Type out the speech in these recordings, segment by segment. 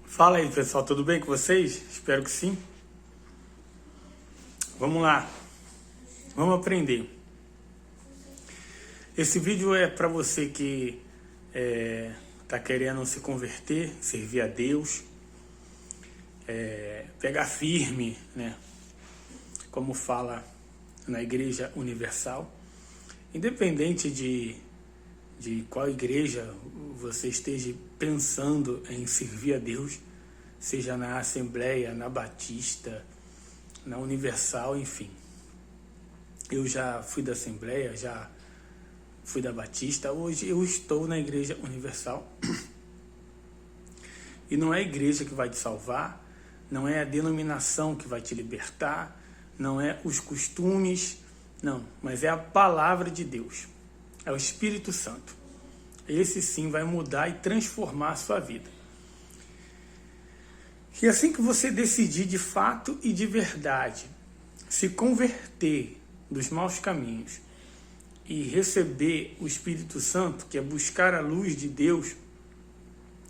Fala aí, pessoal, tudo bem com vocês? Espero que sim. Vamos lá, vamos aprender. Esse vídeo é para você que está querendo se converter, servir a Deus, pegar firme, né? Como fala na Igreja Universal. Independente de qual igreja você esteja pensando em servir a Deus, seja na Assembleia, na Batista, na Universal, enfim. Eu já fui da Assembleia, já fui da Batista, hoje eu estou na Igreja Universal. E não é a igreja que vai te salvar, não é a denominação que vai te libertar, não é os costumes, não, mas é a palavra de Deus. É o Espírito Santo. Esse sim vai mudar e transformar a sua vida. E assim que você decidir de fato e de verdade se converter dos maus caminhos e receber o Espírito Santo, que é buscar a luz de Deus,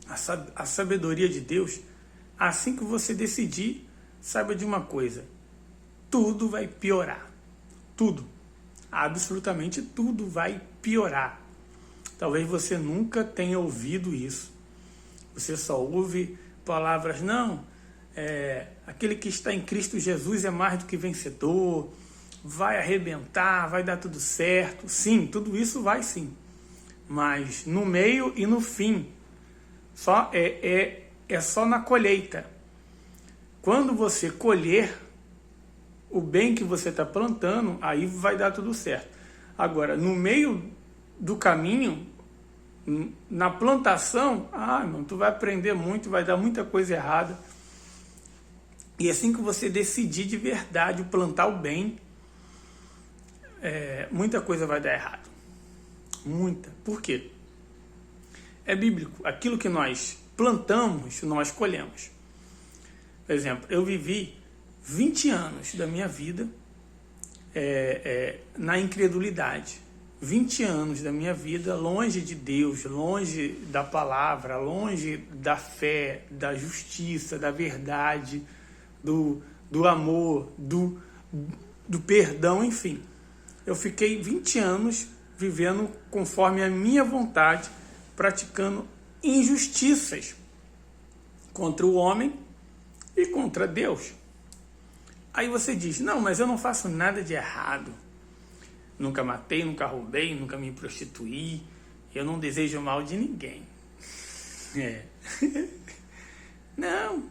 a sabedoria de Deus, assim que você decidir, saiba de uma coisa: tudo vai piorar. Tudo. Absolutamente tudo vai piorar. Talvez você nunca tenha ouvido isso. Você só ouve palavras, não, aquele que está em Cristo Jesus é mais do que vencedor, vai arrebentar, vai dar tudo certo. Sim, tudo isso vai sim. Mas no meio e no fim, só é só na colheita. Quando você colher o bem que você está plantando, aí vai dar tudo certo. Agora, no meio do caminho, na plantação, não, tu vai aprender muito, vai dar muita coisa errada. E assim que você decidir de verdade plantar o bem, muita coisa vai dar errado. Muita. Por quê? É bíblico. Aquilo que nós plantamos, nós colhemos. Por exemplo, eu vivi 20 anos da minha vida na incredulidade. 20 anos da minha vida longe de Deus, longe da palavra, longe da fé, da justiça, da verdade, do amor, do perdão, enfim. Eu fiquei 20 anos vivendo conforme a minha vontade, praticando injustiças contra o homem e contra Deus. Aí você diz, não, mas eu não faço nada de errado. Nunca matei, nunca roubei, nunca me prostituí. Eu não desejo mal de ninguém. Não.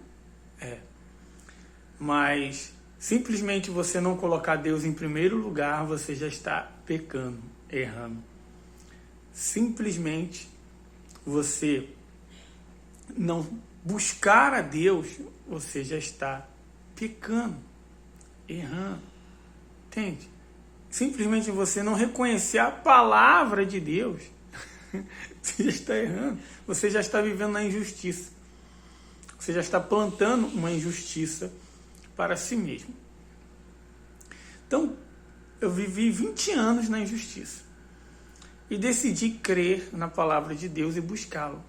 Mas simplesmente você não colocar Deus em primeiro lugar, você já está pecando, errando. Simplesmente você não buscar a Deus, você já está pecando, errando. Entende? Simplesmente você não reconhecer a palavra de Deus, você já está errando. Você já está vivendo na injustiça. Você já está plantando uma injustiça para si mesmo. Então, eu vivi 20 anos na injustiça. E decidi crer na palavra de Deus e buscá-lo.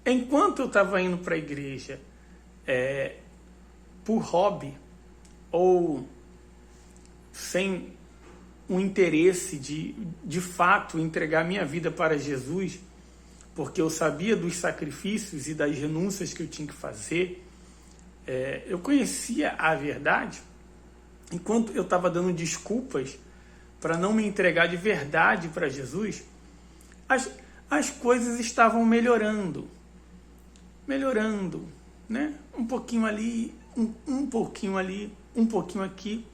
Enquanto eu estava indo para a igreja por hobby, ou sem um interesse de fato entregar minha vida para Jesus, porque eu sabia dos sacrifícios e das renúncias que eu tinha que fazer, eu conhecia a verdade. Enquanto eu estava dando desculpas para não me entregar de verdade para Jesus, as coisas estavam melhorando, né? Um pouquinho ali, um pouquinho ali, um pouquinho aqui,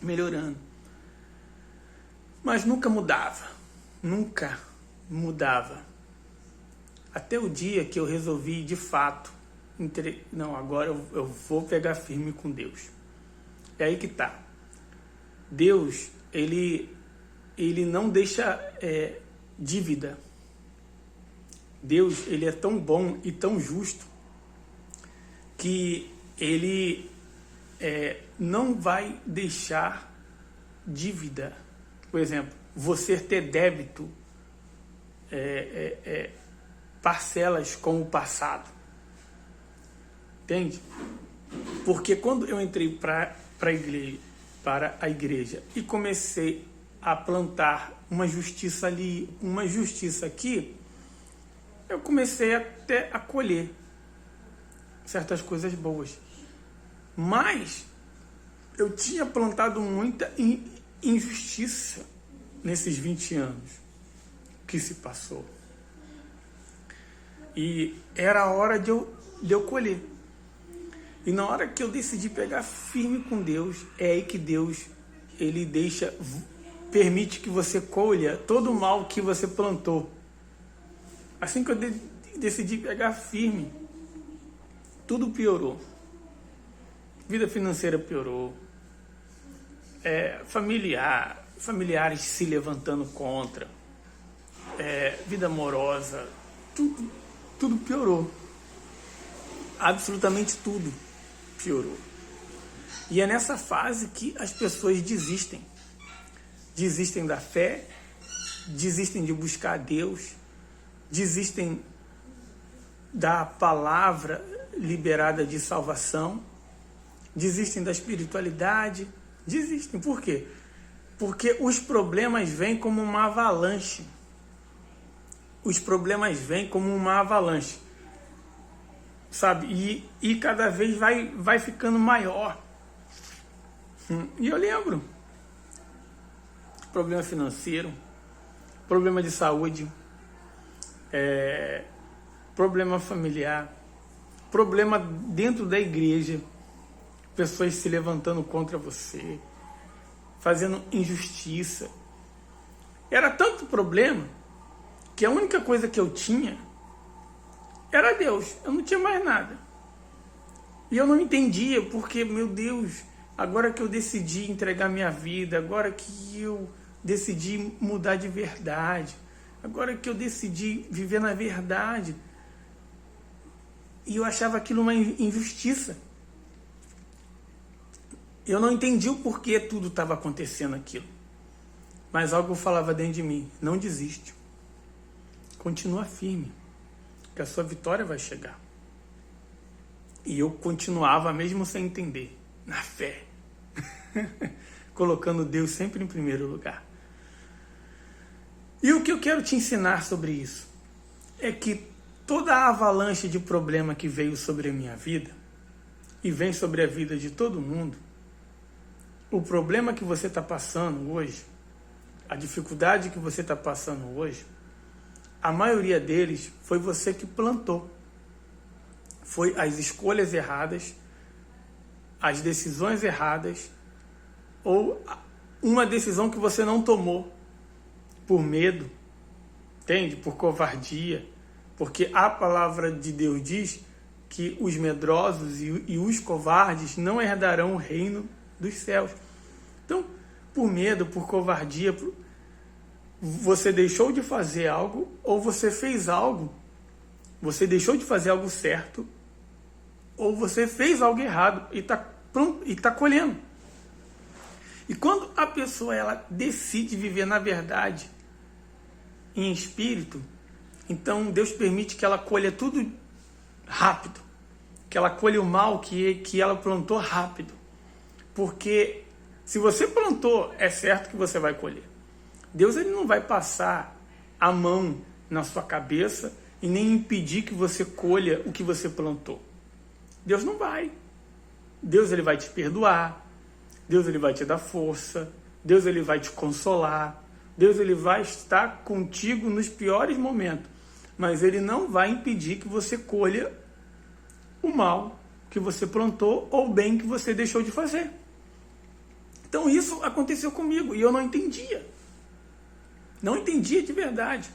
melhorando. Mas nunca mudava. Até o dia que eu resolvi, de fato, não, agora eu vou pegar firme com Deus. É aí que tá. Deus, ele não deixa dívida. Deus, ele é tão bom e tão justo que ele não vai deixar dívida. Por exemplo, você ter débito, parcelas com o passado. entende? Porque quando eu entrei para a igreja e comecei a plantar uma justiça ali, uma justiça aqui, eu comecei até a colher certas coisas boas. Mas eu tinha plantado muita injustiça nesses 20 anos que se passou. E era a hora de eu colher. E na hora que eu decidi pegar firme com Deus, é aí que Deus, ele permite que você colha todo o mal que você plantou. Assim que eu decidi pegar firme, tudo piorou. Vida financeira piorou. Familiares se levantando contra. Vida amorosa. Tudo piorou. Absolutamente tudo piorou. E é nessa fase que as pessoas desistem. Desistem da fé, desistem de buscar a Deus, desistem da palavra liberada de salvação, desistem da espiritualidade, desistem. Por quê? Porque os problemas vêm como uma avalanche. Os problemas vêm como uma avalanche, sabe? E cada vez vai ficando maior. E eu lembro, problema financeiro, problema de saúde, problema familiar, problema dentro da igreja, pessoas se levantando contra você, fazendo injustiça. Era tanto problema que a única coisa que eu tinha era Deus. Eu não tinha mais nada. E eu não entendia porque, meu Deus, agora que eu decidi entregar minha vida, agora que eu decidi mudar de verdade, agora que eu decidi viver na verdade, e eu achava aquilo uma injustiça. Eu não entendi o porquê tudo estava acontecendo aquilo. Mas algo falava dentro de mim: não desiste. Continua firme, que a sua vitória vai chegar. E eu continuava mesmo sem entender, na fé, colocando Deus sempre em primeiro lugar. E o que eu quero te ensinar sobre isso é que toda a avalanche de problema que veio sobre a minha vida e vem sobre a vida de todo mundo, o problema que você está passando hoje, a dificuldade que você está passando hoje, a maioria deles foi você que plantou. Foi as escolhas erradas, as decisões erradas, ou uma decisão que você não tomou por medo, entende? Por covardia. Porque a palavra de Deus diz que os medrosos e os covardes não herdarão o reino dos céus. Então, por medo, por covardia, você deixou de fazer algo, ou você fez algo, você deixou de fazer algo certo, ou você fez algo errado e está colhendo. E quando a pessoa ela decide viver na verdade, em espírito, então Deus permite que ela colha tudo rápido, que ela colha o mal que ela plantou rápido. Porque se você plantou, é certo que você vai colher. Deus ele não vai passar a mão na sua cabeça e nem impedir que você colha o que você plantou. Deus não vai. Deus ele vai te perdoar. Deus ele vai te dar força. Deus ele vai te consolar. Deus ele vai estar contigo nos piores momentos. Mas ele não vai impedir que você colha o mal que você plantou ou o bem que você deixou de fazer. Então isso aconteceu comigo e eu não entendia. Não entendia de verdade.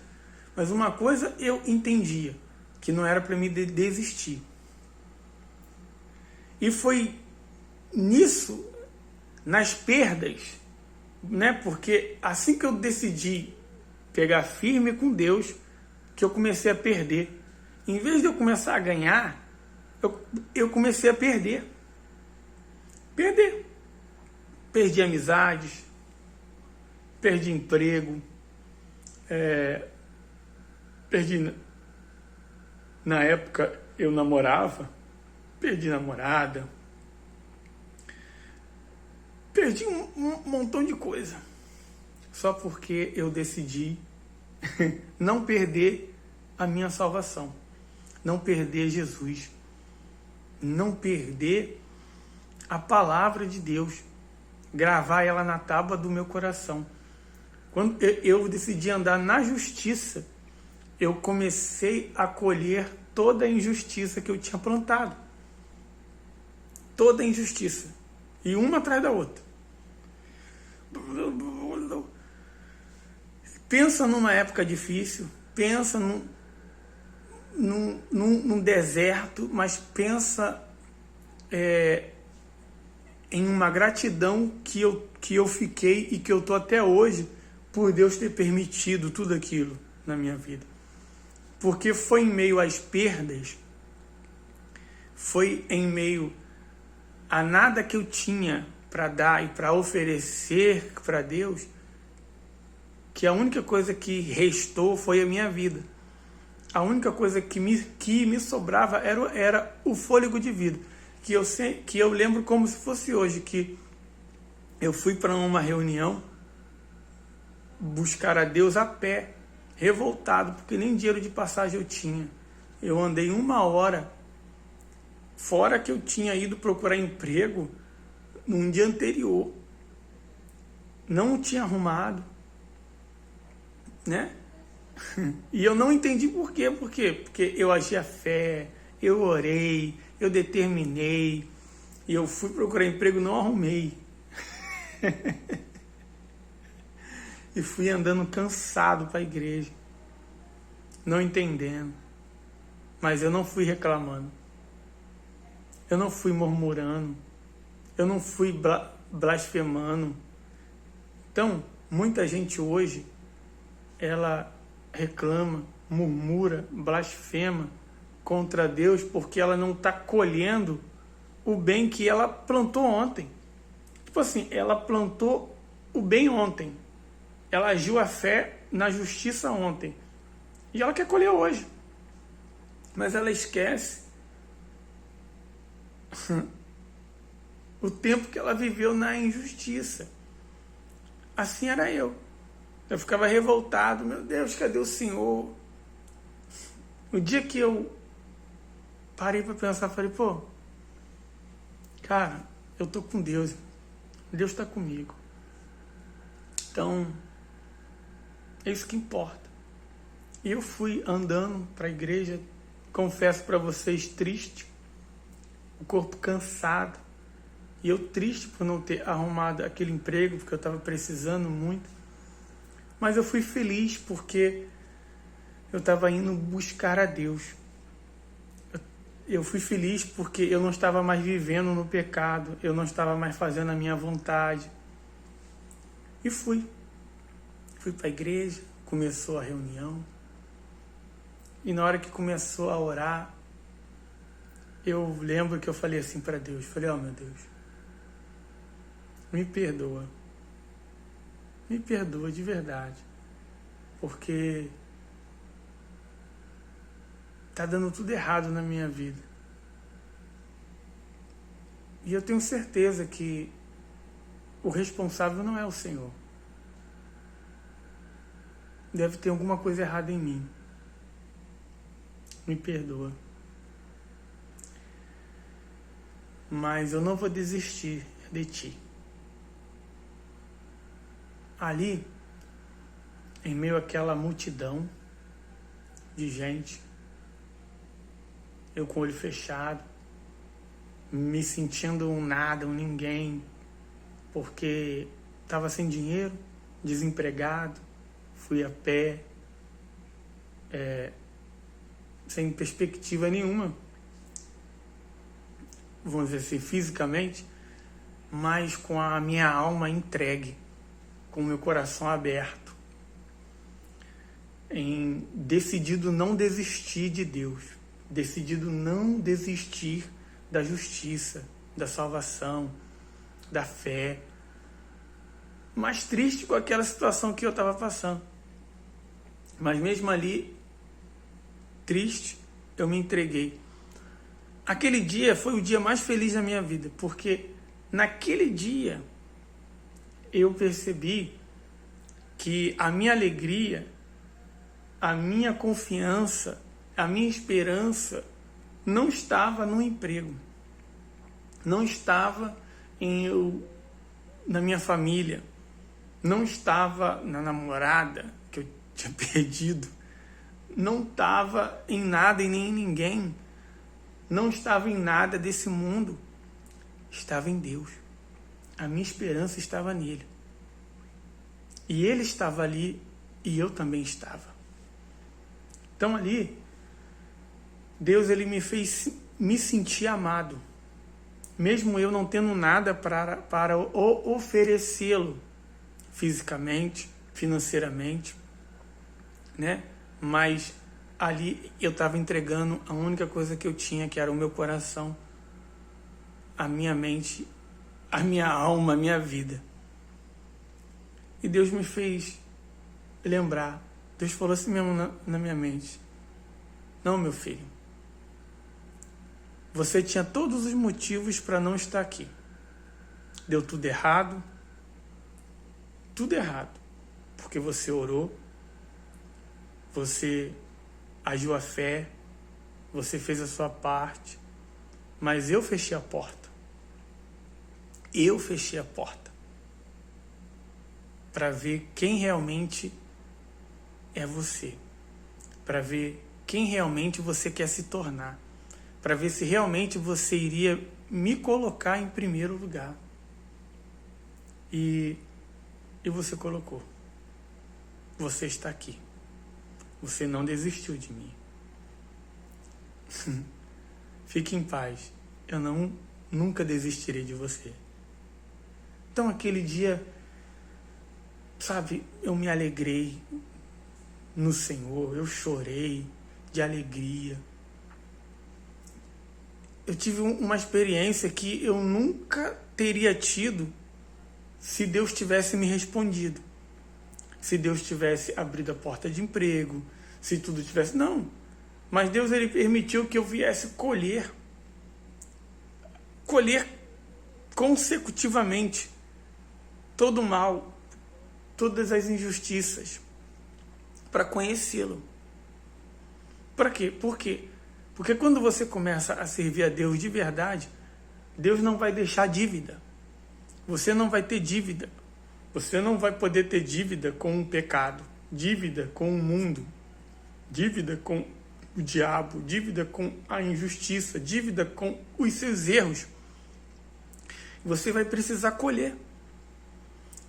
Mas uma coisa eu entendia, que não era para mim desistir. E foi nisso, nas perdas, né? Porque assim que eu decidi pegar firme com Deus, que eu comecei a perder. Em vez de eu começar a ganhar, eu comecei a perder. Perdi amizades, perdi emprego, perdi... Na época eu namorava, perdi namorada, perdi um montão de coisa, só porque eu decidi não perder a minha salvação, não perder Jesus, não perder a palavra de Deus, gravar ela na tábua do meu coração. Quando eu decidi andar na justiça, eu comecei a colher toda a injustiça que eu tinha plantado. Toda a injustiça. E uma atrás da outra. Pensa numa época difícil, pensa num deserto, mas pensa em uma gratidão que eu fiquei e que eu estou até hoje por Deus ter permitido tudo aquilo na minha vida. Porque foi em meio às perdas, foi em meio a nada que eu tinha para dar e para oferecer para Deus, que a única coisa que restou foi a minha vida. A única coisa que me sobrava era o fôlego de vida. Que eu lembro como se fosse hoje, que eu fui para uma reunião buscar a Deus a pé, revoltado, porque nem dinheiro de passagem eu tinha. Eu andei 1 hora, fora que eu tinha ido procurar emprego num dia anterior. Não tinha arrumado, né? E eu não entendi por quê. Por quê? Porque eu agi a fé, eu orei, eu determinei, e eu fui procurar emprego, não arrumei. E fui andando cansado para a igreja, não entendendo. Mas eu não fui reclamando, eu não fui murmurando, eu não fui blasfemando. Então, muita gente hoje, ela reclama, murmura, blasfema contra Deus porque ela não está colhendo o bem que ela plantou ontem. Tipo assim, ela plantou o bem ontem, ela agiu a fé na justiça ontem, e ela quer colher hoje, mas ela esquece o tempo que ela viveu na injustiça. Assim era eu ficava revoltado, meu Deus, cadê o Senhor? O dia que eu parei para pensar, falei, pô, cara, eu tô com Deus, Deus está comigo, então é isso que importa. E eu fui andando para a igreja, confesso para vocês, triste, o corpo cansado, e eu triste por não ter arrumado aquele emprego, porque eu estava precisando muito. Mas eu fui feliz porque eu estava indo buscar a Deus. Eu fui feliz porque eu não estava mais vivendo no pecado, eu não estava mais fazendo a minha vontade. E fui para a igreja, começou a reunião. E na hora que começou a orar, eu lembro que eu falei assim para Deus, falei, meu Deus, me perdoa de verdade, porque tá dando tudo errado na minha vida. E eu tenho certeza que o responsável não é o Senhor. Deve ter alguma coisa errada em mim. Me perdoa. Mas eu não vou desistir de ti. Ali, em meio àquela multidão de gente, eu com o olho fechado, me sentindo um nada, um ninguém, porque estava sem dinheiro, desempregado, fui a pé, sem perspectiva nenhuma, vamos dizer assim, fisicamente, mas com a minha alma entregue, com o meu coração aberto, decidido não desistir de Deus, decidido não desistir da justiça, da salvação, da fé, mas triste com aquela situação que eu estava passando. Mas mesmo ali, triste, eu me entreguei. aquele dia foi o dia mais feliz da minha vida, porque naquele dia eu percebi que a minha alegria, a minha confiança, a minha esperança não estava no emprego, não estava na minha família, não estava na namorada que eu tinha perdido, não estava em nada e nem em ninguém, não estava em nada desse mundo, estava em Deus. A minha esperança estava nele. E ele estava ali e eu também estava. Então ali, Deus ele me fez me sentir amado, mesmo eu não tendo nada para oferecê-lo fisicamente, financeiramente, né? Mas ali eu estava entregando a única coisa que eu tinha, que era o meu coração, a minha mente, a minha alma, a minha vida. E Deus me fez lembrar. Deus falou assim mesmo na minha mente: não, meu filho, você tinha todos os motivos para não estar aqui. Deu tudo errado, porque você orou, você agiu a fé, você fez a sua parte, mas eu fechei a porta. Eu fechei a porta para ver quem realmente é você, para ver quem realmente você quer se tornar, para ver se realmente você iria me colocar em primeiro lugar. E você colocou. Você está aqui. Você não desistiu de mim. Fique em paz. Eu nunca desistirei de você. Então aquele dia, sabe, eu me alegrei no Senhor, eu chorei de alegria. Eu tive uma experiência que eu nunca teria tido se Deus tivesse me respondido. Se Deus tivesse abrido a porta de emprego, se tudo tivesse... Não. Mas Deus ele permitiu que eu viesse colher consecutivamente todo o mal, todas as injustiças, para conhecê-lo. Para quê? Por quê? Porque quando você começa a servir a Deus de verdade, Deus não vai deixar dívida. Você não vai ter dívida. Você não vai poder ter dívida com o pecado, dívida com o mundo, dívida com o diabo, dívida com a injustiça, dívida com os seus erros. Você vai precisar colher.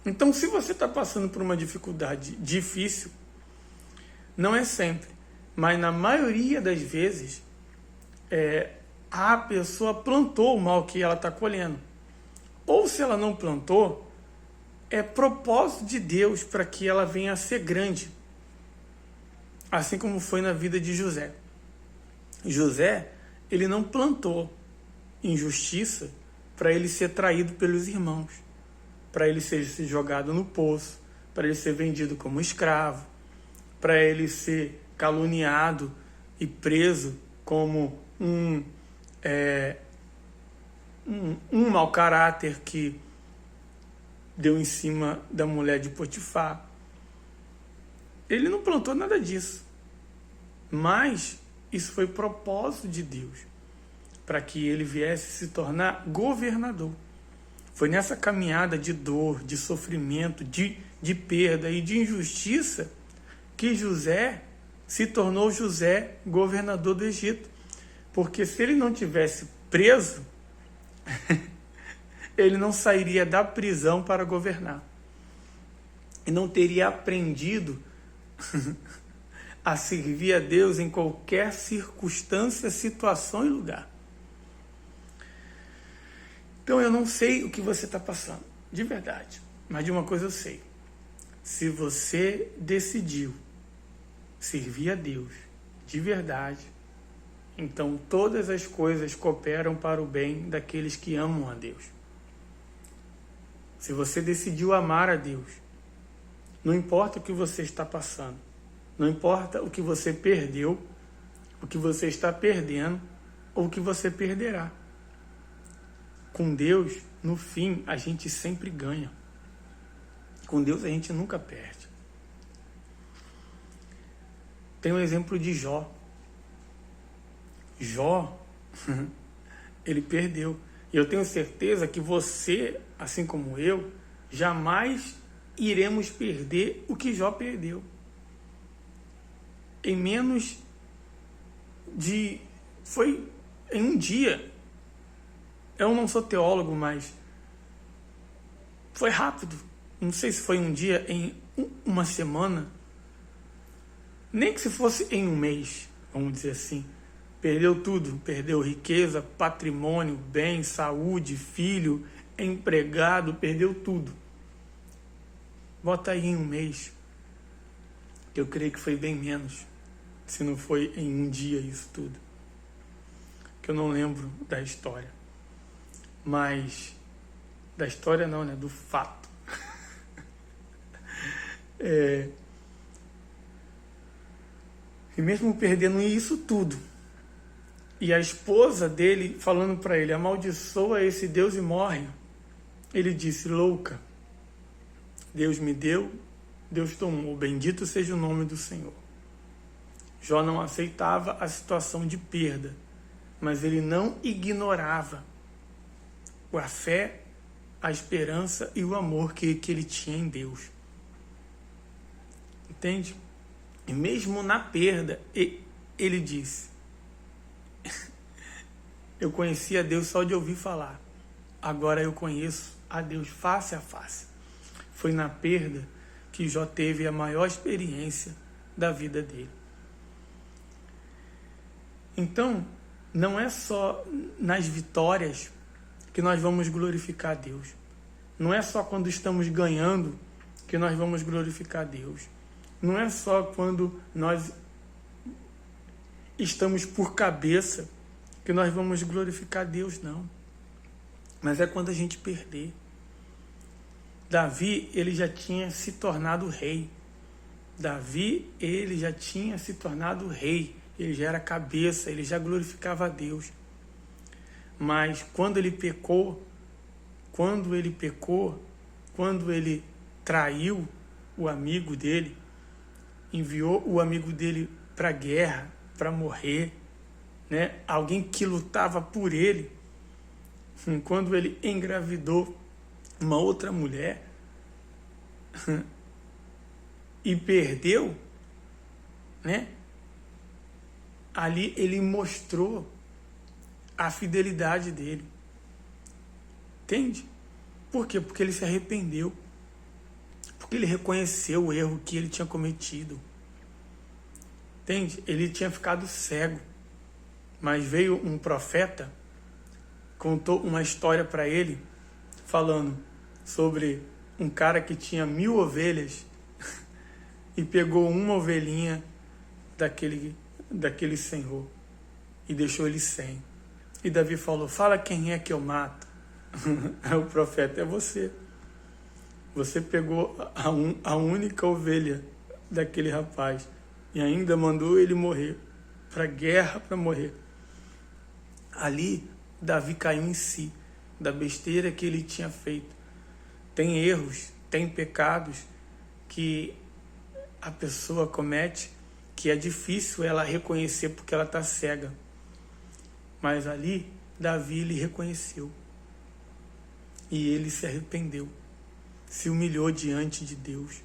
Então, se você está passando por uma dificuldade difícil, não é sempre, mas na maioria das vezes, a pessoa plantou o mal que ela está colhendo. Ou se ela não plantou, é propósito de Deus para que ela venha a ser grande. Assim como foi na vida de José. José, ele não plantou injustiça para ele ser traído pelos irmãos, para ele ser jogado no poço, para ele ser vendido como escravo, para ele ser caluniado e preso como um mau caráter que deu em cima da mulher de Potifar. Ele não plantou nada disso. Mas isso foi propósito de Deus, para que ele viesse se tornar governador. Foi nessa caminhada de dor, de sofrimento, de perda e de injustiça que José se tornou José, governador do Egito. Porque se ele não tivesse preso, ele não sairia da prisão para governar. E não teria aprendido a servir a Deus em qualquer circunstância, situação e lugar. Então eu não sei o que você está passando, de verdade. Mas de uma coisa eu sei. Se você decidiu servir a Deus de verdade, então todas as coisas cooperam para o bem daqueles que amam a Deus. Se você decidiu amar a Deus, não importa o que você está passando, não importa o que você perdeu, o que você está perdendo, ou que você perderá. Com Deus, no fim, a gente sempre ganha. Com Deus a gente nunca perde. Tem um exemplo de Jó. Jó, ele perdeu. E eu tenho certeza que você, assim como eu, jamais iremos perder o que Jó perdeu. Em menos de... Foi em um dia. Eu não sou teólogo, mas foi rápido. Não sei se foi um dia, em uma semana. Nem que se fosse em um mês, vamos dizer assim. Perdeu tudo. Perdeu riqueza, patrimônio, bem, saúde, filho, empregado. Perdeu tudo. Bota aí em um mês. Eu creio que foi bem menos. Se não foi em um dia isso tudo. Que eu não lembro da história. Mas... Da história não, né? Do fato. E mesmo perdendo isso tudo, e a esposa dele falando para ele, amaldiçoa esse Deus e morre, ele disse, louca, Deus me deu, Deus tomou, bendito seja o nome do Senhor. Jó não aceitava a situação de perda, mas ele não ignorava a fé, a esperança e o amor que ele tinha em Deus. Entende? E mesmo na perda, ele disse, eu conhecia Deus só de ouvir falar, agora eu conheço a Deus face a face. Foi na perda que Jó teve a maior experiência da vida dele. Então, não é só nas vitórias que nós vamos glorificar a Deus. Não é só quando estamos ganhando que nós vamos glorificar a Deus. Não é só quando nós estamos por cabeça que nós vamos glorificar a Deus, não. Mas é quando a gente perder. Davi, ele já tinha se tornado rei. Davi, ele já tinha se tornado rei. Ele já era cabeça, ele já glorificava a Deus. Mas quando ele pecou, quando ele traiu o amigo dele, enviou o amigo dele para a guerra, para morrer, né? Alguém que lutava por ele, quando ele engravidou uma outra mulher e perdeu, né? Ali ele mostrou a fidelidade dele. Entende? Por quê? Porque ele se arrependeu. Porque ele reconheceu o erro que ele tinha cometido. Entende? Ele tinha ficado cego. Mas veio um profeta, contou uma história para ele, falando sobre um cara que tinha 1000 ovelhas e pegou uma ovelhinha daquele senhor e deixou ele sem. E Davi falou, fala quem é que eu mato. Aí o profeta, é você. Você pegou a única ovelha daquele rapaz e ainda mandou ele morrer, para a guerra, para morrer. Ali, Davi caiu em si, da besteira que ele tinha feito. Tem erros, tem pecados que a pessoa comete, que é difícil ela reconhecer porque ela está cega. Mas ali, Davi, ele reconheceu. E ele se arrependeu. Se humilhou diante de Deus.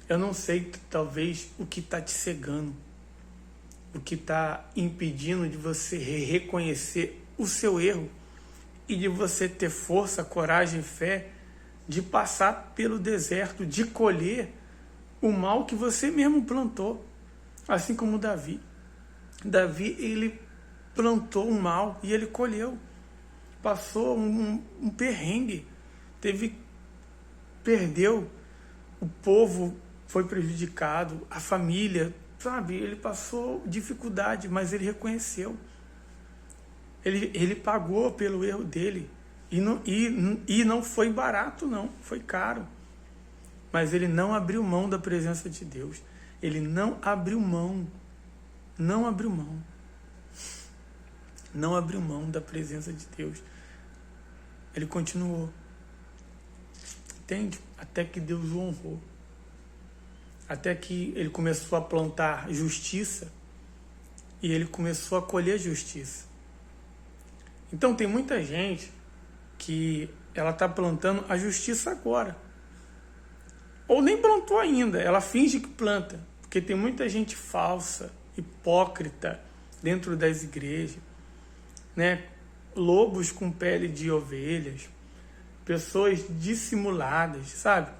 Eu não sei, talvez, o que está te cegando. O que está impedindo de você reconhecer o seu erro. E de você ter força, coragem e fé de passar pelo deserto, de colher o mal que você mesmo plantou. Assim como Davi. Davi, ele plantou um mal e ele colheu. Passou um perrengue. Perdeu. O povo foi prejudicado. A família, sabe? Ele passou dificuldade, mas ele reconheceu. Ele pagou pelo erro dele. E não foi barato, não. Foi caro. Mas ele não abriu mão da presença de Deus. Ele não abriu mão. Não abriu mão. não abriu mão da presença de Deus. Ele continuou. Entende? Até que Deus o honrou. Até que ele começou a plantar justiça e ele começou a colher justiça. Então tem muita gente que ela está plantando a justiça agora. Ou nem plantou ainda, ela finge que planta. Porque tem muita gente falsa, hipócrita dentro das igrejas, né? Lobos com pele de ovelhas, pessoas dissimuladas, sabe?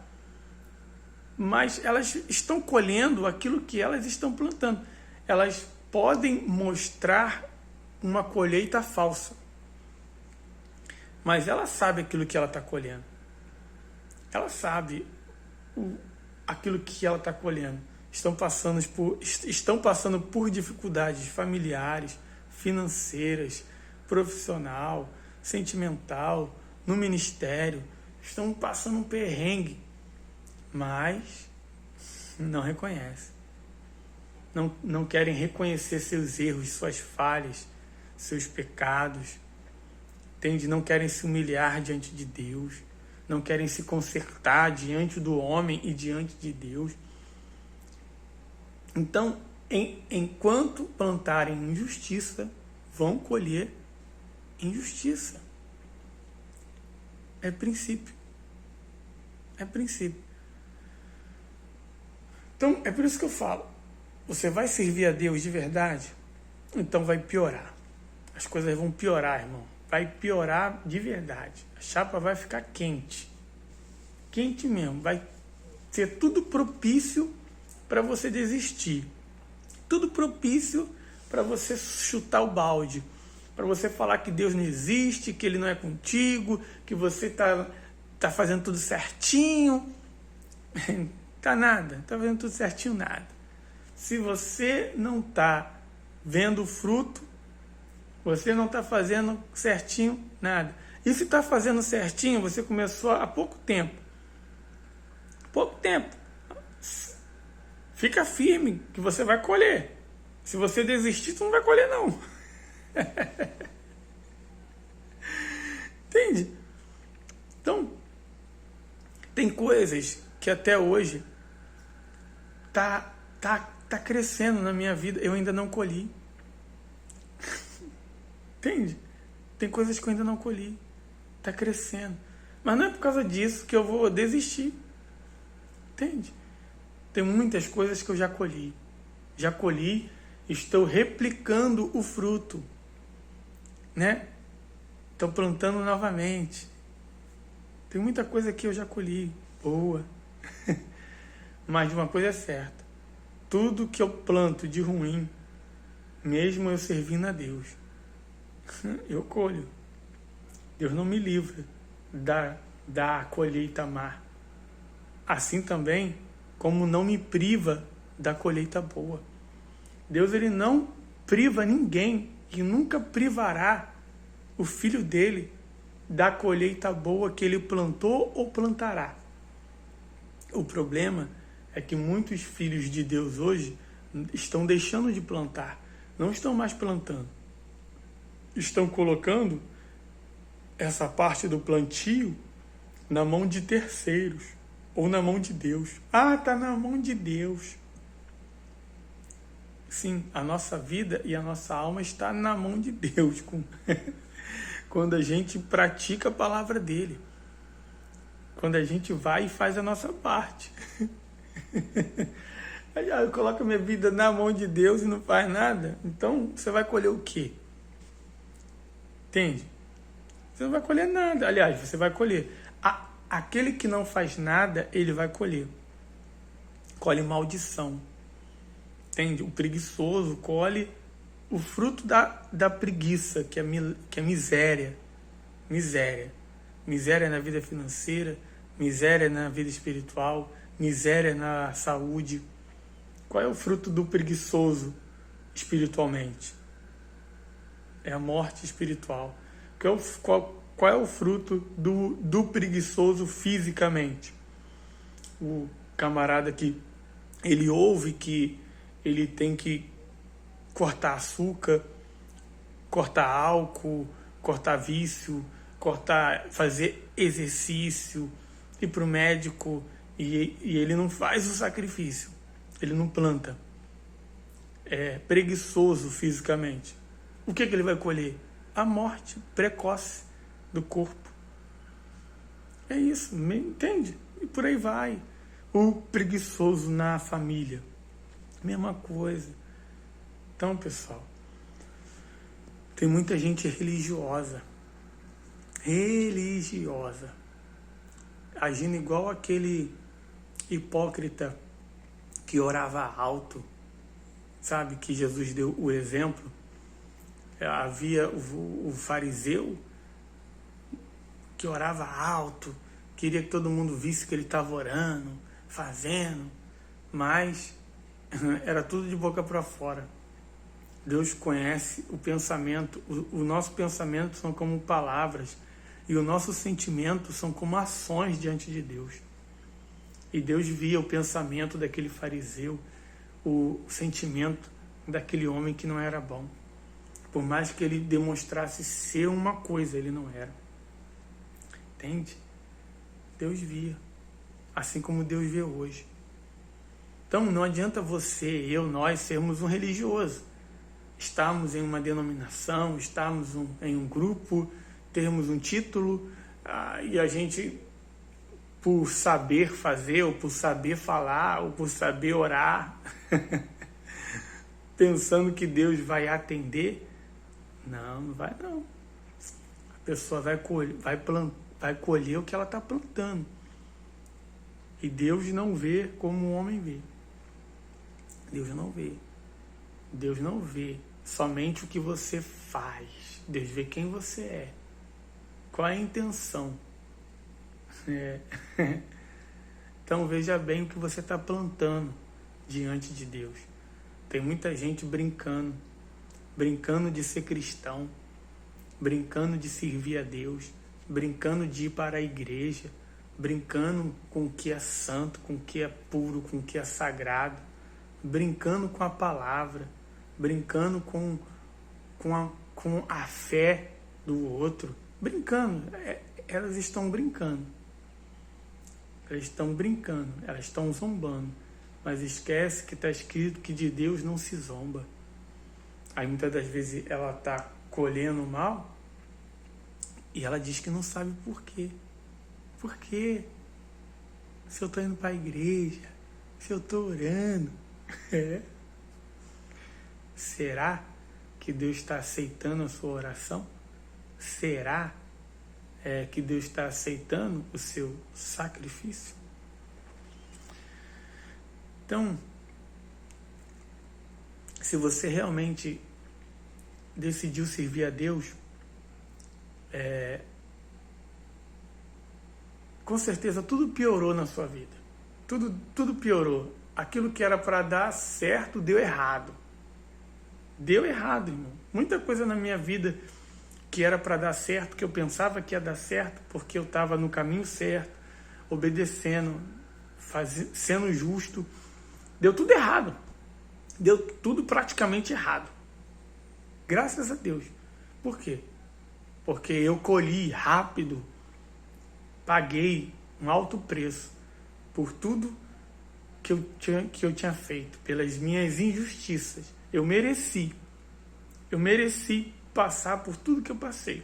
Mas elas estão colhendo aquilo que elas estão plantando. Elas podem mostrar uma colheita falsa, mas ela sabe aquilo que ela está colhendo. Ela sabe aquilo que ela está colhendo. Estão passando por dificuldades familiares, financeiras, profissional, sentimental, no ministério. Estão passando um perrengue, mas não reconhecem. Não querem reconhecer seus erros, suas falhas, seus pecados. Entende? Não querem se humilhar diante de Deus. Não querem se consertar diante do homem e diante de Deus. Então, enquanto plantarem injustiça, vão colher injustiça. É princípio. É princípio. Então, é por isso que eu falo. Você vai servir a Deus de verdade? Então vai piorar. As coisas vão piorar, irmão. Vai piorar de verdade. A chapa vai ficar quente. Quente mesmo. Vai ser tudo propício para você desistir. Tudo propício para você chutar o balde. Para você falar que Deus não existe, que Ele não é contigo, que você tá fazendo tudo certinho. Tá nada. Tá fazendo tudo certinho, nada. Se você não tá vendo o fruto, você não está fazendo certinho nada. E se está fazendo certinho, você começou há pouco tempo. Pouco tempo. Fica firme que você vai colher. Se você desistir, você não vai colher, não. Entende? Então, tem coisas que até hoje tá crescendo na minha vida. Eu ainda não colhi. Entende? Tem coisas que eu ainda não colhi. Está crescendo. Mas não é por causa disso que eu vou desistir. Entende? Tem muitas coisas que eu já colhi. Já colhi, estou replicando o fruto. Né? Estou plantando novamente. Tem muita coisa que eu já colhi. Boa. Mas uma coisa é certa. Tudo que eu planto de ruim, mesmo eu servindo a Deus, eu colho. Deus não me livra da colheita má. Assim também como não me priva da colheita boa. Deus, ele não priva ninguém e nunca privará o filho dele da colheita boa que ele plantou ou plantará. O problema é que muitos filhos de Deus hoje estão deixando de plantar, não estão mais plantando. Estão colocando essa parte do plantio na mão de terceiros ou na mão de Deus. Ah, está na mão de Deus. Sim, a nossa vida e a nossa alma está na mão de Deus quando a gente pratica a palavra dele, quando a gente vai e faz a nossa parte. Eu coloco a minha vida na mão de Deus e não faz nada, então você vai colher o quê? Entende? Você não vai colher nada. Aliás, você vai colher. Aquele que não faz nada, ele vai colher. Colhe maldição. Entende? O preguiçoso colhe o fruto da preguiça, que é miséria. Miséria. Miséria na vida financeira, miséria na vida espiritual, miséria na saúde. Qual é o fruto do preguiçoso espiritualmente? É a morte espiritual. Qual é o fruto do preguiçoso fisicamente? O camarada que ele ouve que ele tem que cortar açúcar, cortar álcool, cortar vício, fazer exercício, ir para o médico e ele não faz o sacrifício, ele não planta. É preguiçoso fisicamente. O que ele vai colher? A morte precoce do corpo. É isso, entende? E por aí vai. O preguiçoso na família. Mesma coisa. Então, pessoal, tem muita gente religiosa, agindo igual aquele hipócrita que orava alto, sabe, que Jesus deu o exemplo. Havia o fariseu que orava alto, queria que todo mundo visse que ele estava orando, fazendo, mas era tudo de boca para fora. Deus conhece o pensamento, o nosso pensamento são como palavras e o nosso sentimento são como ações diante de Deus. E Deus via o pensamento daquele fariseu, o sentimento daquele homem que não era bom. Por mais que ele demonstrasse ser uma coisa, ele não era. Entende? Deus via, assim como Deus vê hoje. Então não adianta você, nós sermos um religioso. Estarmos em uma denominação, estarmos em um grupo, termos um título, e a gente, por saber fazer, ou por saber falar, ou por saber orar, pensando que Deus vai atender. Não, não vai não. A pessoa vai colher o que ela está plantando. E Deus não vê como o homem vê. Deus não vê. Deus não vê somente o que você faz. Deus vê quem você é. Qual é a intenção? Então veja bem o que você está plantando diante de Deus. Tem muita gente brincando de ser cristão, brincando de servir a Deus, brincando de ir para a igreja, brincando com o que é santo, com o que é puro, com o que é sagrado, brincando com a palavra, brincando com a fé do outro, brincando. Elas estão brincando. Elas estão zombando, mas esquece que está escrito que de Deus não se zomba. Aí muitas das vezes ela está colhendo mal e ela diz que não sabe por quê. Por quê? Se eu estou indo para a igreja, se eu estou orando. Será que Deus está aceitando a sua oração? Será que Deus está aceitando o seu sacrifício? Então, se você realmente decidiu servir a Deus, com certeza tudo piorou na sua vida. Tudo piorou. Aquilo que era para dar certo deu errado. Deu errado, irmão. Muita coisa na minha vida que era para dar certo, que eu pensava que ia dar certo, porque eu estava no caminho certo, obedecendo, sendo justo, deu tudo errado. Deu tudo praticamente errado. Graças a Deus. Por quê? Porque eu colhi rápido, paguei um alto preço por tudo que eu tinha feito, pelas minhas injustiças. Eu mereci passar por tudo que eu passei,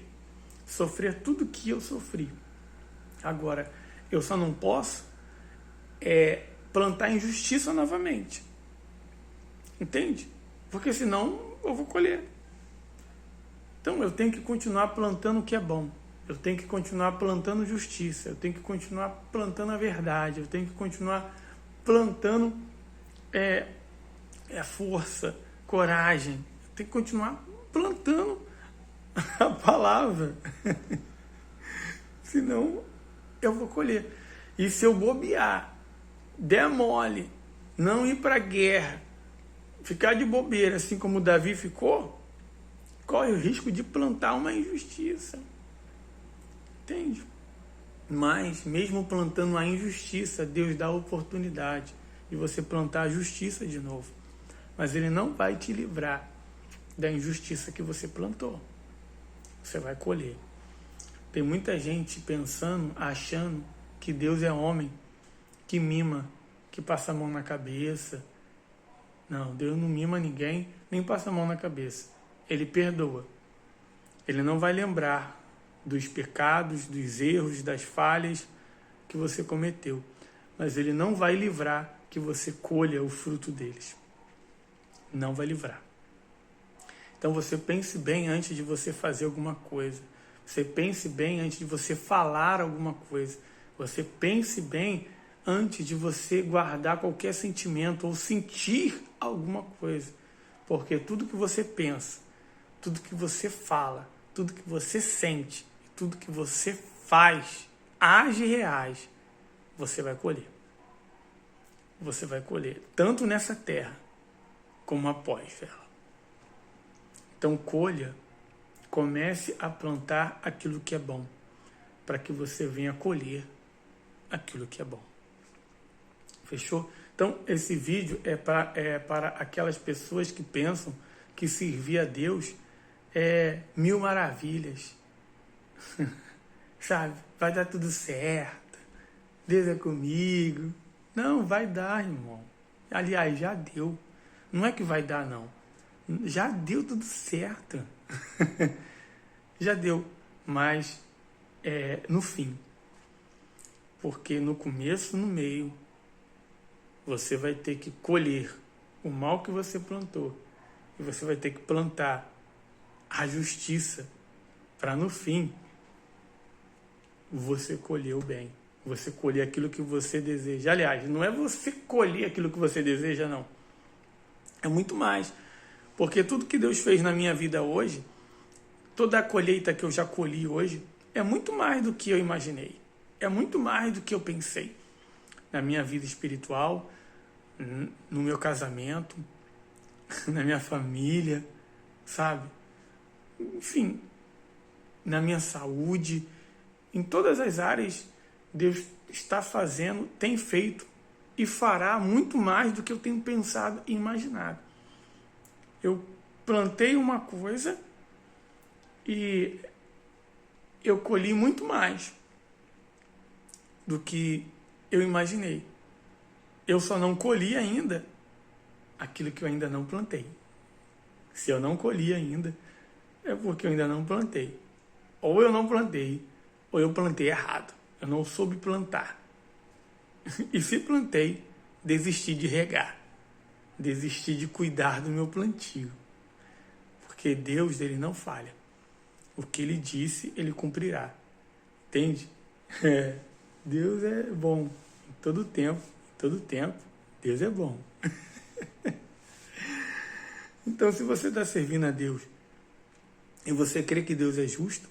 sofrer tudo que eu sofri. Agora, eu só não posso plantar injustiça novamente. Entende? Porque senão eu vou colher. Então eu tenho que continuar plantando o que é bom. Eu tenho que continuar plantando justiça. Eu tenho que continuar plantando a verdade. Eu tenho que continuar plantando força, coragem. Eu tenho que continuar plantando a palavra. Senão eu vou colher. E se eu bobear, der mole, não ir para a guerra, ficar de bobeira, assim como Davi ficou, corre o risco de plantar uma injustiça. Entende? Mas, mesmo plantando a injustiça, Deus dá a oportunidade de você plantar a justiça de novo. Mas Ele não vai te livrar da injustiça que você plantou. Você vai colher. Tem muita gente pensando, achando que Deus é homem, que mima, que passa a mão na cabeça. Não, Deus não mima ninguém, nem passa a mão na cabeça. Ele perdoa. Ele não vai lembrar dos pecados, dos erros, das falhas que você cometeu. Mas ele não vai livrar que você colha o fruto deles. Não vai livrar. Então você pense bem antes de você fazer alguma coisa. Você pense bem antes de você falar alguma coisa. Você pense bem antes de você guardar qualquer sentimento ou sentir alguma coisa. Porque tudo que você pensa, tudo que você fala, tudo que você sente, tudo que você faz, age e reage, você vai colher. Você vai colher, tanto nessa terra, como após ela. Então colha, comece a plantar aquilo que é bom, para que você venha colher aquilo que é bom. Fechou? Então esse vídeo é para aquelas pessoas que pensam que servir a Deus é mil maravilhas. Sabe? Vai dar tudo certo. Deus é comigo. Não, vai dar, irmão. Aliás, já deu. Não é que vai dar, não. Já deu tudo certo. Já deu. Mas no fim. Porque no começo, no meio, você vai ter que colher o mal que você plantou. E você vai ter que plantar a justiça. Para no fim, você colher o bem. Você colher aquilo que você deseja. Aliás, não é você colher aquilo que você deseja, não. É muito mais. Porque tudo que Deus fez na minha vida hoje, toda a colheita que eu já colhi hoje, é muito mais do que eu imaginei. É muito mais do que eu pensei. Na minha vida espiritual, no meu casamento, na minha família, sabe? Enfim, na minha saúde, em todas as áreas, Deus está fazendo, tem feito e fará muito mais do que eu tenho pensado e imaginado. Eu plantei uma coisa e eu colhi muito mais do que eu imaginei. Eu só não colhi ainda aquilo que eu ainda não plantei. Se eu não colhi ainda, é porque eu ainda não plantei. Ou eu não plantei, ou eu plantei errado. Eu não soube plantar. E se plantei, desisti de regar. Desisti de cuidar do meu plantio. Porque Deus, ele não falha. O que ele disse, ele cumprirá. Entende? Deus é bom. Em todo tempo, Deus é bom. Então, se você está servindo a Deus e você crê que Deus é justo,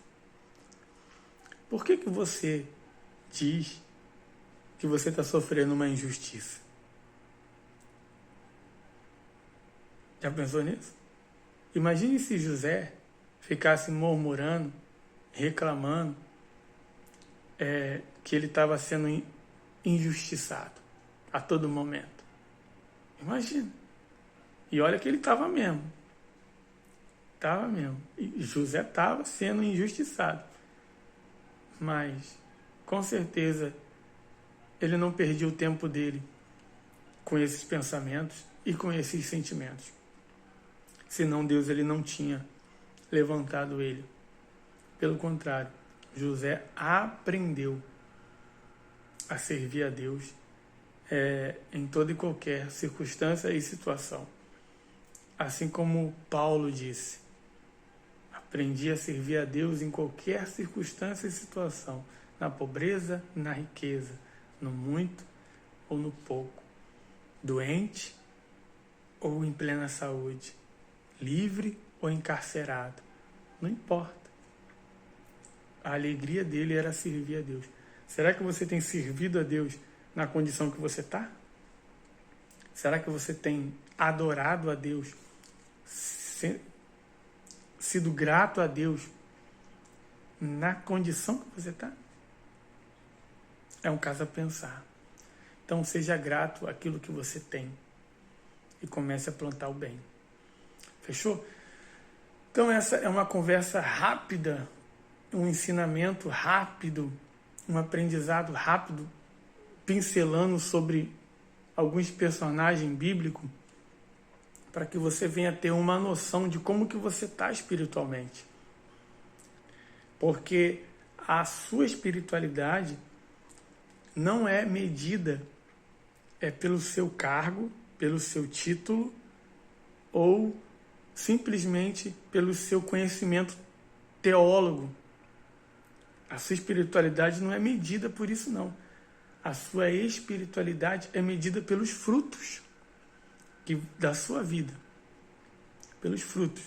por que você diz que você está sofrendo uma injustiça? Já pensou nisso? Imagine se José ficasse murmurando, reclamando que ele estava sendo injustiçado a todo momento. Imagina. E olha que ele estava mesmo. Estava mesmo. E José estava sendo injustiçado. Mas, com certeza, ele não perdia o tempo dele com esses pensamentos e com esses sentimentos. Senão Deus ele não tinha levantado ele. Pelo contrário, José aprendeu a servir a Deus em toda e qualquer circunstância e situação. Assim como Paulo disse, aprendi a servir a Deus em qualquer circunstância e situação, na pobreza, na riqueza, no muito ou no pouco, doente ou em plena saúde, livre ou encarcerado, não importa. A alegria dele era servir a Deus. Será que você tem servido a Deus na condição que você está? Será que você tem adorado a Deus, sido grato a Deus na condição que você está? É um caso a pensar. Então seja grato àquilo que você tem e comece a plantar o bem. Fechou? Então essa é uma conversa rápida, um ensinamento rápido, um aprendizado rápido, pincelando sobre alguns personagens bíblicos, para que você venha ter uma noção de como que você está espiritualmente. Porque a sua espiritualidade não é medida pelo seu cargo, pelo seu título, ou simplesmente pelo seu conhecimento teólogo. A sua espiritualidade não é medida por isso, não. A sua espiritualidade é medida pelos frutos da sua vida. Pelos frutos.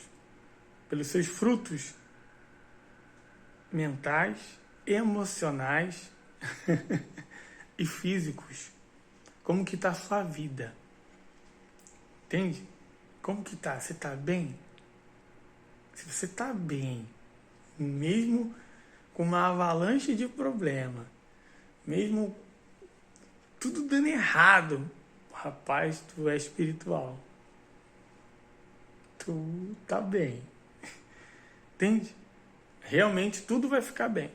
Pelos seus frutos mentais, emocionais e físicos. Como que está a sua vida? Entende? Como que está? Você está bem? Se você está bem, mesmo com uma avalanche de problema, mesmo tudo dando errado, rapaz, tu é espiritual. Tu tá bem. Entende? Realmente tudo vai ficar bem.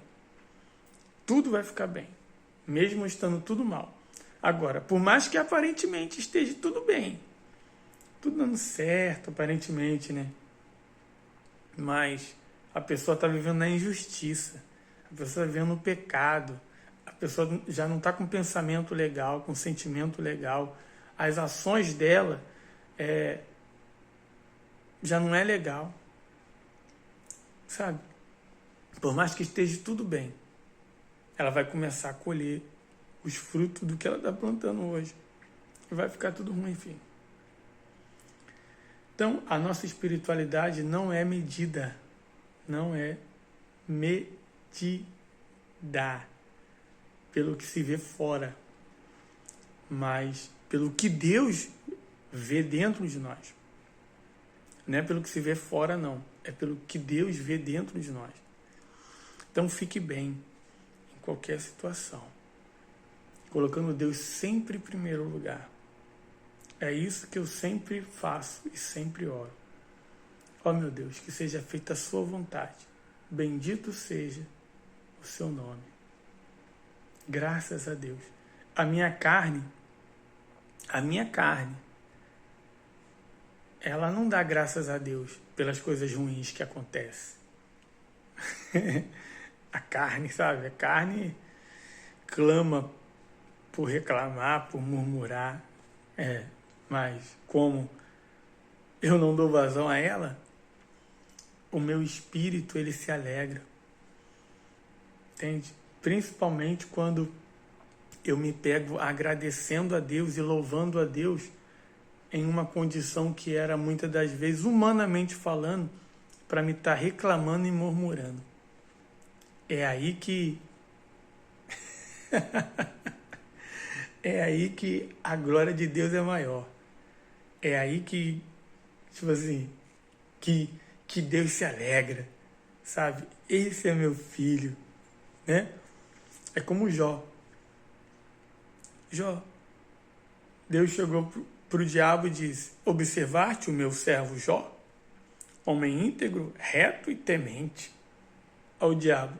Tudo vai ficar bem. Mesmo estando tudo mal. Agora, por mais que aparentemente esteja tudo bem, tudo dando certo, aparentemente, né? Mas a pessoa está vivendo na injustiça. A pessoa está vivendo no pecado. A pessoa já não está com pensamento legal, com sentimento legal. As ações dela já não é legal. Sabe? Por mais que esteja tudo bem, ela vai começar a colher os frutos do que ela está plantando hoje. E vai ficar tudo ruim, enfim. Então, a nossa espiritualidade não é medida. Não é medida pelo que se vê fora, mas pelo que Deus vê dentro de nós. Não é pelo que se vê fora, não. É pelo que Deus vê dentro de nós. Então, fique bem em qualquer situação, colocando Deus sempre em primeiro lugar. É isso que eu sempre faço e sempre oro. Ó meu Deus, que seja feita a sua vontade. Bendito seja o seu nome. Graças a Deus. A minha carne, ela não dá graças a Deus pelas coisas ruins que acontecem. A carne, sabe? A carne clama por reclamar, por murmurar. Mas como eu não dou vazão a ela, o meu espírito, ele se alegra. Entende? Principalmente quando eu me pego agradecendo a Deus e louvando a Deus em uma condição que era muitas das vezes, humanamente falando, para me estar reclamando e murmurando. É aí que a glória de Deus é maior. É aí que, tipo assim, que Deus se alegra, sabe? Esse é meu filho, né? É como Jó. Deus chegou para o diabo e disse: observaste o meu servo Jó, homem íntegro, reto e temente. Ao diabo: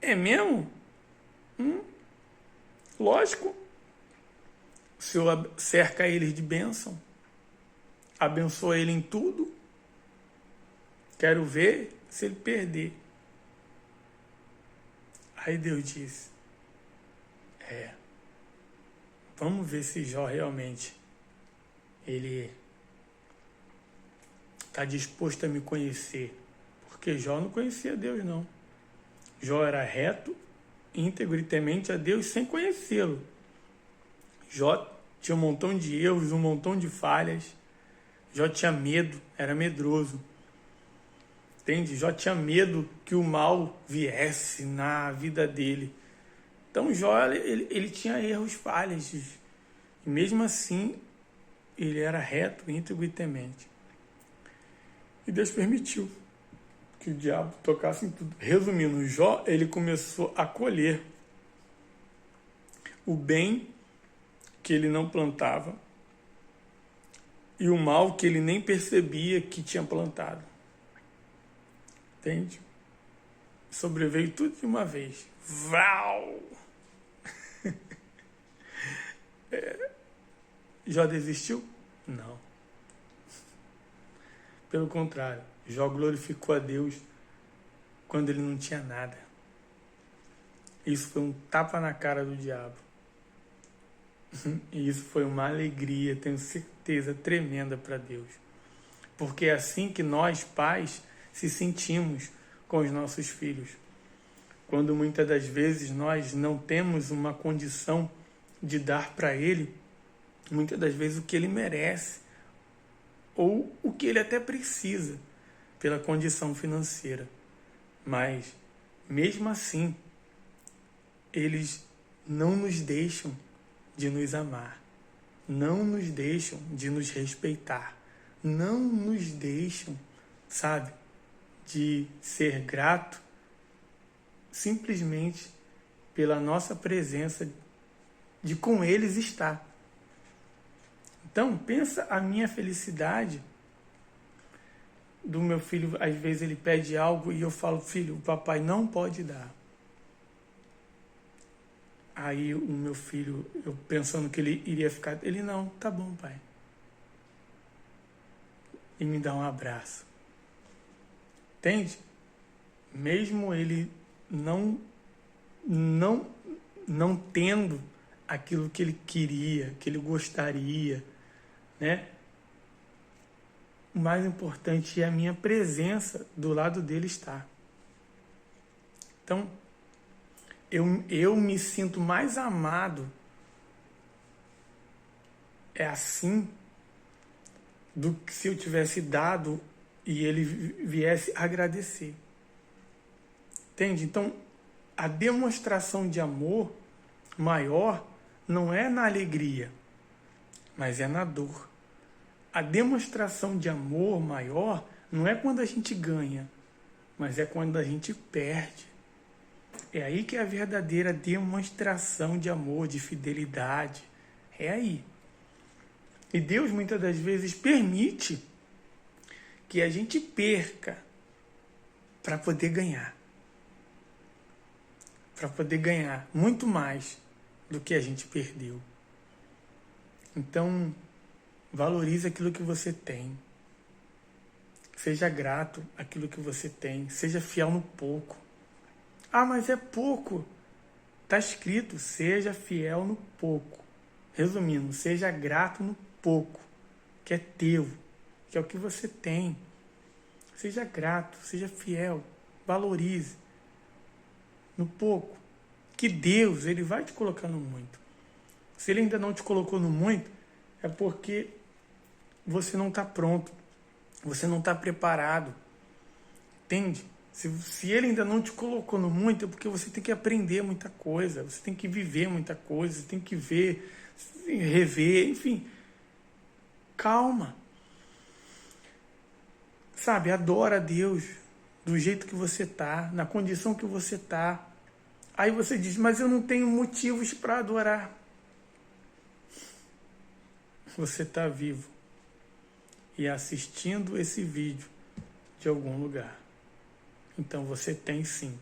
é mesmo? Lógico. O Senhor cerca ele de bênção, abençoa ele em tudo. Quero ver se ele perder. Aí Deus disse: vamos ver se Jó realmente ele está disposto a me conhecer. Porque Jó não conhecia Deus, não. Jó era reto, íntegro e temente a Deus sem conhecê-lo. Jó tinha um montão de erros, um montão de falhas. Jó tinha medo, era medroso. Entende? Jó tinha medo que o mal viesse na vida dele. Então Jó, ele tinha erros, falhas. E mesmo assim, ele era reto, íntegro e temente. E Deus permitiu que o diabo tocasse em tudo. Resumindo, Jó, ele começou a colher o bem que ele não plantava. e o mal que ele nem percebia que tinha plantado. Entende? Sobreveio tudo de uma vez. Vau! Jó desistiu? Não. Pelo contrário, Jó glorificou a Deus quando ele não tinha nada. Isso foi um tapa na cara do diabo. E isso foi uma alegria, tenho certeza, tremenda para Deus. Porque é assim que nós, pais, se sentimos com os nossos filhos. Quando muitas das vezes nós não temos uma condição de dar para ele, muitas das vezes o que ele merece, ou o que ele até precisa, pela condição financeira. Mas, mesmo assim, eles não nos deixam de nos amar, não nos deixam de nos respeitar, não nos deixam, sabe, de ser grato simplesmente pela nossa presença de com eles estar. Então, pensa a minha felicidade do meu filho. Às vezes ele pede algo e eu falo: filho, o papai não pode dar. Aí o meu filho, eu pensando que ele iria ficar, ele: não, tá bom, pai. E me dá um abraço. Entende? Mesmo ele não tendo aquilo que ele queria, que ele gostaria, né? O mais importante é a minha presença do lado dele estar. Então, eu me sinto mais amado assim do que se eu tivesse dado e ele viesse agradecer. Entende? Então, a demonstração de amor maior não é na alegria, mas é na dor. A demonstração de amor maior não é quando a gente ganha, mas é quando a gente perde. É aí que é a verdadeira demonstração de amor, de fidelidade. É aí. E Deus muitas das vezes permite que a gente perca para poder ganhar. Para poder ganhar muito mais do que a gente perdeu. Então, valorize aquilo que você tem. Seja grato àquilo que você tem. Seja fiel no pouco. Ah, mas é pouco. Está escrito: seja fiel no pouco. Resumindo, seja grato no pouco, que é teu, que é o que você tem. Seja grato, seja fiel, valorize no pouco, que Deus, ele vai te colocar no muito. Se ele ainda não te colocou no muito, é porque você não está pronto, você não está preparado, entende? Se ele ainda não te colocou no muito, é porque você tem que aprender muita coisa, você tem que viver muita coisa, você tem que ver, rever, enfim. Calma. Sabe, adora a Deus do jeito que você está, na condição que você está. Aí você diz: mas eu não tenho motivos para adorar. Você está vivo e assistindo esse vídeo de algum lugar. Então você tem sim,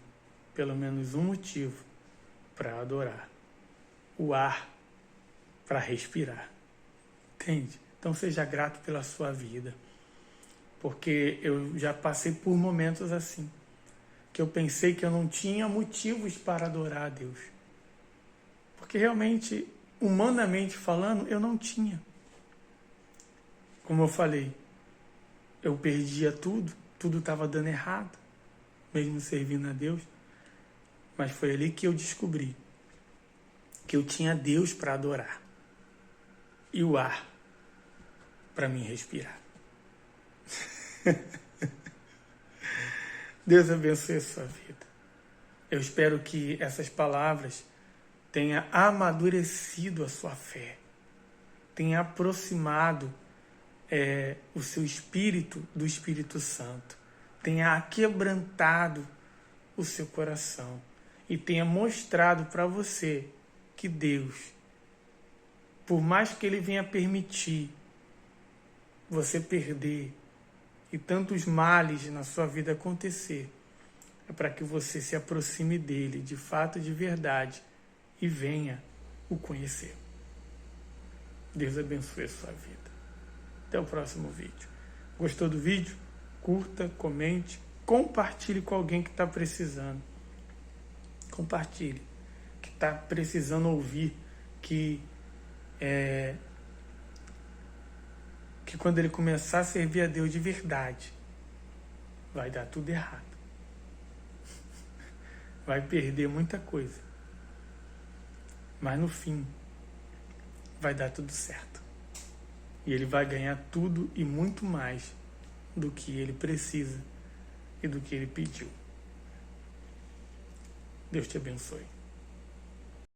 pelo menos um motivo para adorar. O ar para respirar. Entende? Então seja grato pela sua vida. Porque eu já passei por momentos assim, que eu pensei que eu não tinha motivos para adorar a Deus. Porque realmente, humanamente falando, eu não tinha. Como eu falei, eu perdia tudo estava dando errado, mesmo servindo a Deus. Mas foi ali que eu descobri que eu tinha Deus para adorar e o ar para mim respirar. Deus abençoe a sua vida. Eu espero que essas palavras tenham amadurecido a sua fé, tenha aproximado o seu espírito do Espírito Santo, tenha aquebrantado o seu coração e tenha mostrado para você que Deus, por mais que Ele venha permitir você perder e tantos males na sua vida acontecer, é para que você se aproxime dele de fato, de verdade, e venha o conhecer. Deus abençoe a sua vida. Até o próximo vídeo. Gostou do vídeo? Curta, comente, compartilhe com alguém que está precisando. Compartilhe, que está precisando ouvir que quando ele começar a servir a Deus de verdade, vai dar tudo errado. Vai perder muita coisa. Mas no fim, vai dar tudo certo. E ele vai ganhar tudo e muito mais do que ele precisa e do que ele pediu. Deus te abençoe.